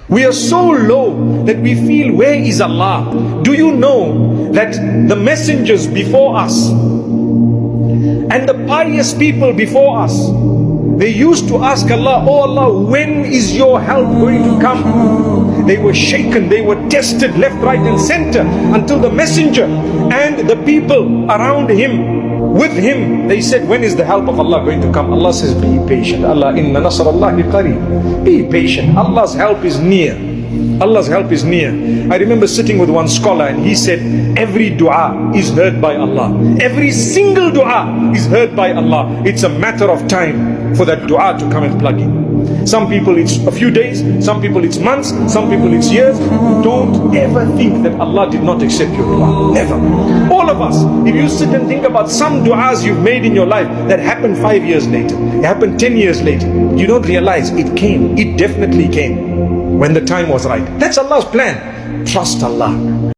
We are so low that we feel, where is Allah? Do you know that the messengers before us and the pious people before us, they used to ask Allah, oh Allah, when is your help going to come? They were shaken, they were tested left, right and center until the messenger and the people around him, with him, they said, when is the help of Allah going to come? Allah says, be patient. Allah, inna nasrallahi qareeb. Be patient. Allah's help is near. Allah's help is near. I remember sitting with one scholar and he said, every dua is heard by Allah. Every single dua is heard by Allah. It's a matter of time for that dua to come and plug in. Some people it's a few days, some people it's months, some people it's years. Don't ever think that Allah did not accept your dua. Never. All of us, if you sit and think about some duas you've made in your life that happened 5 years later, it happened 10 years later, you don't realize it came. It definitely came when the time was right. That's Allah's plan. Trust Allah.